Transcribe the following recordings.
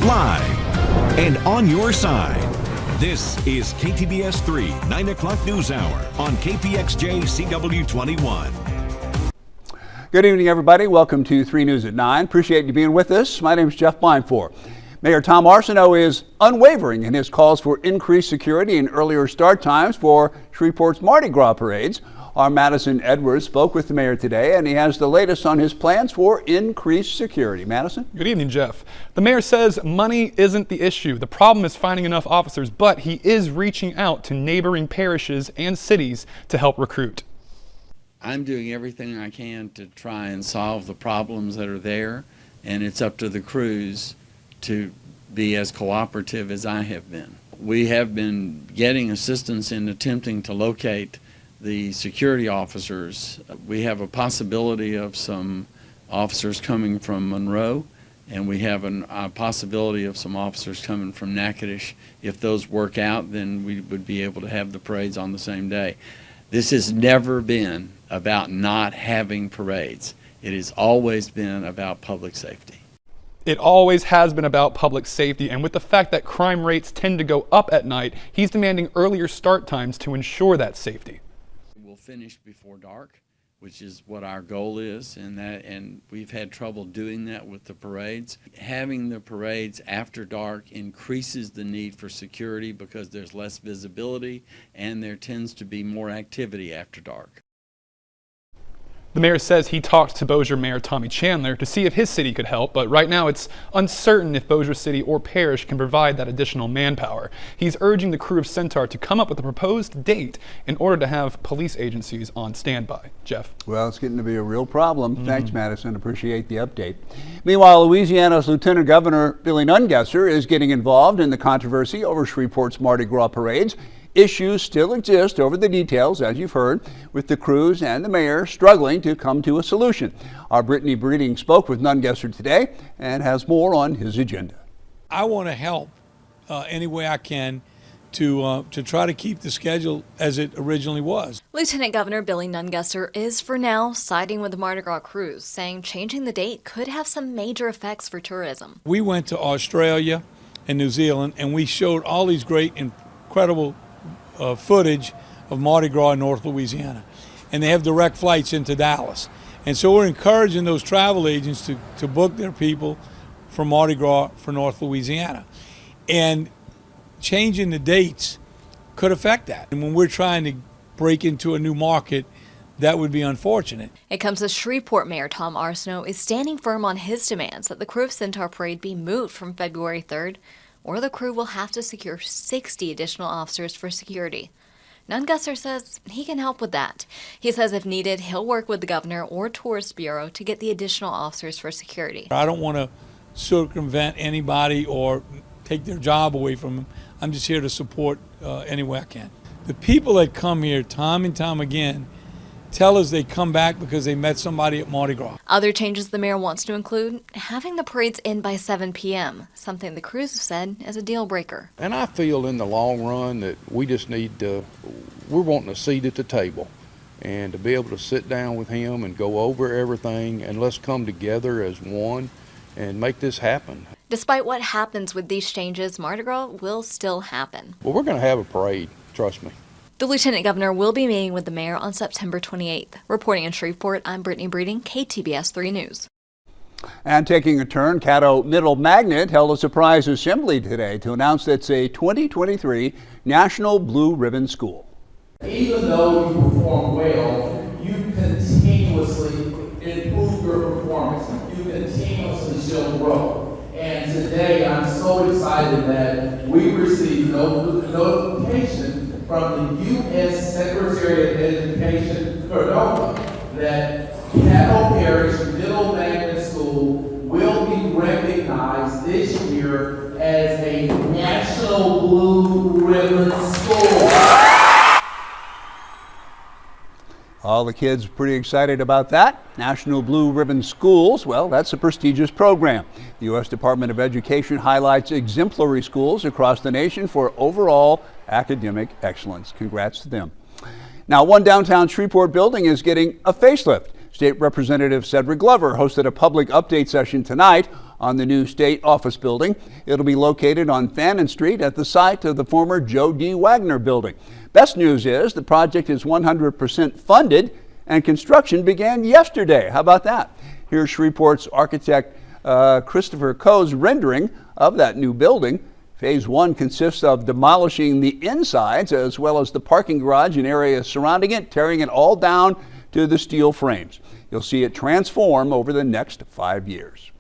live, and on your side. This is KTBS 3, 9 o'clock news hour on KPXJ CW21. Good evening, everybody. Welcome to 3 News at 9. Appreciate you being with us. My name is Jeff Blindfor. Mayor Tom Arsenault is unwavering in his calls for increased security and earlier start times for Shreveport's Mardi Gras parades. Our Madison Edwards spoke with the mayor today, and he has the latest on his plans for increased security. Madison? Good evening, Jeff. The mayor says money isn't the issue. The problem is finding enough officers, but he is reaching out to neighboring parishes and cities to help recruit. I'm doing everything I can to try and solve the problems that are there, and it's up to the crews to be as cooperative as I have been. We have been getting assistance in attempting to locate the security officers. We have a possibility of some officers coming from Monroe, and we have a possibility of some officers coming from Natchitoches. If those work out, then we would be able to have the parades on the same day. This has never been about not having parades. It has always been about public safety. It always has been about public safety, and with the fact that crime rates tend to go up at night, he's demanding earlier start times to ensure that safety. We'll finish before dark, which is what our goal is, and we've had trouble doing that with the parades. Having the parades after dark increases the need for security because there's less visibility and there tends to be more activity after dark. The mayor says he talked to Bossier Mayor Tommy Chandler to see if his city could help, but right now it's uncertain if Bossier City or Parish can provide that additional manpower. He's urging the crew of Centaur to come up with a proposed date in order to have police agencies on standby. Jeff? Well, it's getting to be a real problem. Thanks, Madison. Appreciate the update. Meanwhile, Louisiana's Lieutenant Governor Billy Nungesser is getting involved in the controversy over Shreveport's Mardi Gras parades. Issues still exist over the details, as you've heard, with the crews and the mayor struggling to come to a solution. Our Brittany Breeding spoke with Nungesser today and has more on his agenda. I want to help any way I can to try to keep the schedule as it originally was. Lieutenant Governor Billy Nungesser is, for now, siding with the Mardi Gras crews, saying changing the date could have some major effects for tourism. We went to Australia and New Zealand, and we showed all these great, incredible footage of Mardi Gras in North Louisiana, and they have direct flights into Dallas. And so we're encouraging those travel agents to book their people for Mardi Gras for North Louisiana. And changing the dates could affect that. And when we're trying to break into a new market, that would be unfortunate. It comes as Shreveport Mayor Tom Arsenault is standing firm on his demands that the Crew of Centaur Parade be moved from February 3rd, or the crew will have to secure 60 additional officers for security. Nungesser says he can help with that. He says if needed, he'll work with the governor or Tourist Bureau to get the additional officers for security. I don't want to circumvent anybody or take their job away from them. I'm just here to support any way I can. The people that come here time and time again tell us they come back because they met somebody at Mardi Gras. Other changes the mayor wants to include having the parades in by 7 p.m., something the crews have said is a deal breaker. And I feel in the long run that we just need to, we're wanting a seat at the table and to be able to sit down with him and go over everything, and let's come together as one and make this happen. Despite what happens with these changes, Mardi Gras will still happen. Well, we're going to have a parade, trust me. The Lieutenant Governor will be meeting with the mayor on September 28th. Reporting in Shreveport, I'm Brittany Breeding, KTBS 3 News. And taking a turn, Caddo Middle Magnet held a surprise assembly today to announce it's a 2023 National Blue Ribbon School. Even though you perform well, you continuously improve your performance. You continuously show growth. And today I'm so excited that we received notification from the U.S. Secretary of Education, Cordova, that Caddo Parish Middle Magnet School will be recognized this year as a National Blue Ribbon School. All the kids are pretty excited about that. National Blue Ribbon Schools, well, that's a prestigious program. The U.S. Department of Education highlights exemplary schools across the nation for overall academic excellence. Congrats to them. Now, one downtown Shreveport building is getting a facelift. State Representative Cedric Glover hosted a public update session tonight on the new state office building. It'll be located on Fannin Street at the site of the former Joe D. Wagner building. Best news is the project is 100% funded and construction began yesterday. How about that? Here's Shreveport's architect Christopher Coe's rendering of that new building. Phase 1 consists of demolishing the insides as well as the parking garage and area surrounding it, tearing it all down to the steel frames. You'll see it transform over the next 5 years.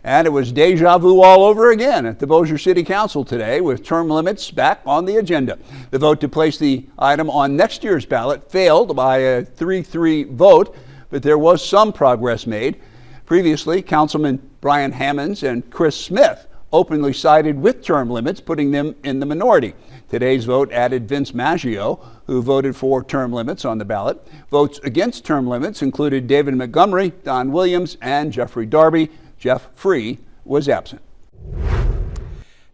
And it was deja vu all over again at the Bossier City Council today, with term limits back on the agenda. The vote to place the item on next year's ballot failed by a 3-3 vote, but there was some progress made. Previously, Councilman Brian Hammonds and Chris Smith openly sided with term limits, putting them in the minority. Today's vote added Vince Maggio, who voted for term limits on the ballot. Votes against term limits included David Montgomery, Don Williams, and Jeffrey Darby. Jeff Free was absent.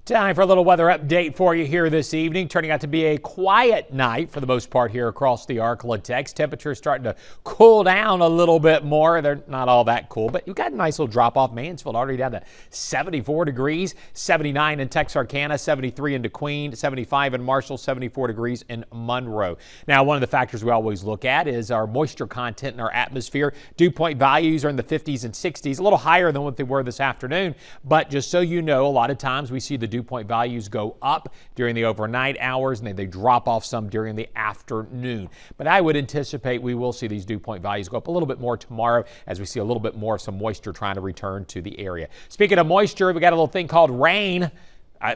Time for a little weather update for you here this evening. Turning out to be a quiet night for the most part here across the Arklatex. Temperatures starting to cool down a little bit more. They're not all that cool, but you've got a nice little drop off. Mansfield already down to 74 degrees, 79 in Texarkana, 73 in DeQueen, 75 in Marshall, 74 degrees in Monroe. Now, one of the factors we always look at is our moisture content in our atmosphere. Dew point values are in the 50s and 60s, a little higher than what they were this afternoon. But just so you know, a lot of times we see the dew point values go up during the overnight hours and they drop off some during the afternoon. But I would anticipate we will see these dew point values go up a little bit more tomorrow as we see a little bit more of some moisture trying to return to the area. Speaking of moisture, we got a little thing called rain.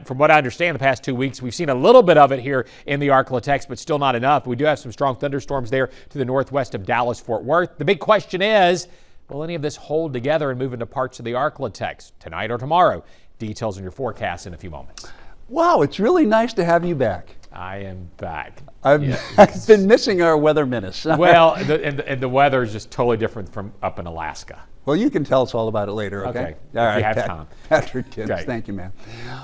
From what I understand, the past 2 weeks, we've seen a little bit of it here in the Arklatex, but still not enough. We do have some strong thunderstorms there to the northwest of Dallas-Fort Worth. The big question is, will any of this hold together and move into parts of the Arklatex tonight or tomorrow? Details in your forecast in a few moments. Wow, it's really nice to have you back. I am back. I've been missing our weather menace. Well, the weather is just totally different from up in Alaska. Well, you can tell us all about it later, okay? All right, if you have time. Patrick Tibbs, Okay. Thank you, man.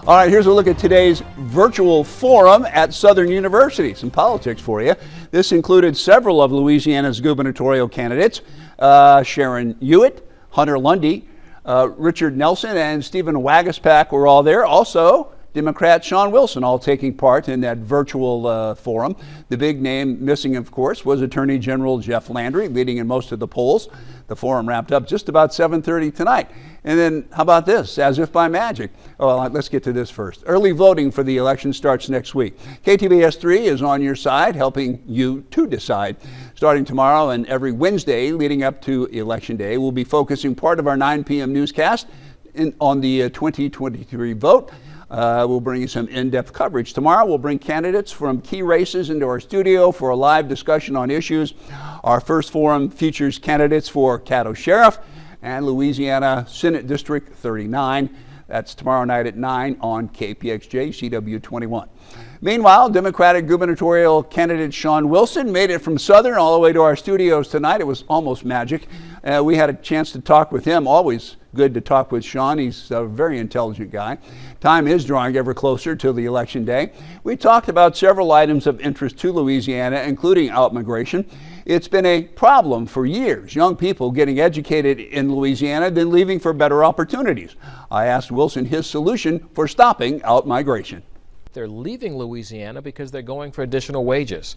All right, here's a look at today's virtual forum at Southern University. Some politics for you. This included several of Louisiana's gubernatorial candidates, Sharon Hewitt, Hunter Lundy, Richard Nelson, and Stephen Wagaspack were all there. Also, Democrat Sean Wilson all taking part in that virtual forum. The big name missing, of course, was Attorney General Jeff Landry, leading in most of the polls. The forum wrapped up just about 7:30 tonight. And then, how about this? As if by magic. Oh, well, let's get to this first. Early voting for the election starts next week. KTBS 3 is on your side, helping you to decide. Starting tomorrow and every Wednesday leading up to Election Day, we'll be focusing part of our 9 p.m. newscast on the 2023 vote. We'll bring you some in-depth coverage. Tomorrow, we'll bring candidates from key races into our studio for a live discussion on issues. Our first forum features candidates for Caddo Sheriff and Louisiana Senate District 39. That's tomorrow night at 9 on KPXJ CW21. Meanwhile, Democratic gubernatorial candidate Sean Wilson made it from Southern all the way to our studios tonight. It was almost magic. We had a chance to talk with him. Always good to talk with Sean. He's a very intelligent guy. Time is drawing ever closer to the election day. We talked about several items of interest to Louisiana, including outmigration. It's been a problem for years, young people getting educated in Louisiana, then leaving for better opportunities. I asked Wilson his solution for stopping outmigration. They're leaving Louisiana because they're going for additional wages.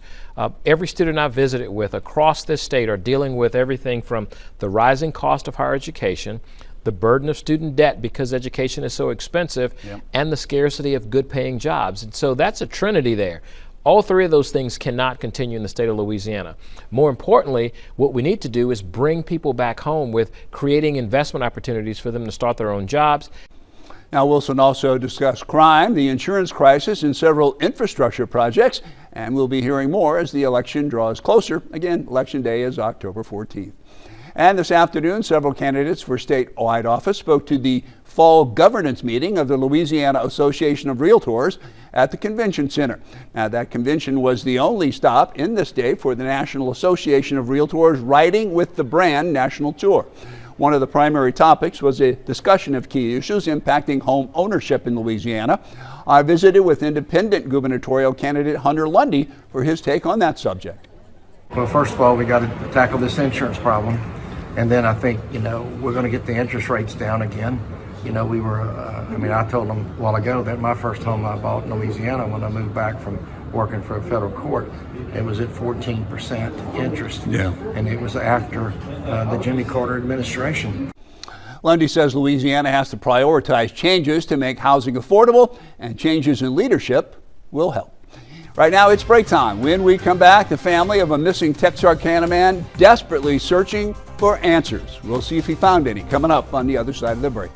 Every student I've visited with across this state are dealing with everything from the rising cost of higher education, the burden of student debt because education is so expensive, and the scarcity of good paying jobs. And so that's a trinity there. All three of those things cannot continue in the state of Louisiana. More importantly, what we need to do is bring people back home with creating investment opportunities for them to start their own jobs. Now, Wilson also discussed crime, the insurance crisis, and several infrastructure projects, and we'll be hearing more as the election draws closer. Again, Election Day is October 14th. And this afternoon, several candidates for statewide office spoke to the fall governance meeting of the Louisiana Association of Realtors at the Convention Center. Now, that convention was the only stop in the state for the National Association of Realtors Riding with the Brand National Tour. One of the primary topics was a discussion of key issues impacting home ownership in Louisiana. I visited with independent gubernatorial candidate Hunter Lundy for his take on that subject. Well, first of all, we got to tackle this insurance problem. And then I think, we're going to get the interest rates down again. We were, I told them a while ago that my first home I bought in Louisiana when I moved back from working for a federal court, it was at 14% interest. Yeah. And it was after the Jimmy Carter administration. Lundy says Louisiana has to prioritize changes to make housing affordable, and changes in leadership will help. Right now, it's break time. When we come back, the family of a missing Texarkana man desperately searching for answers. We'll see if he found any coming up on the other side of the break.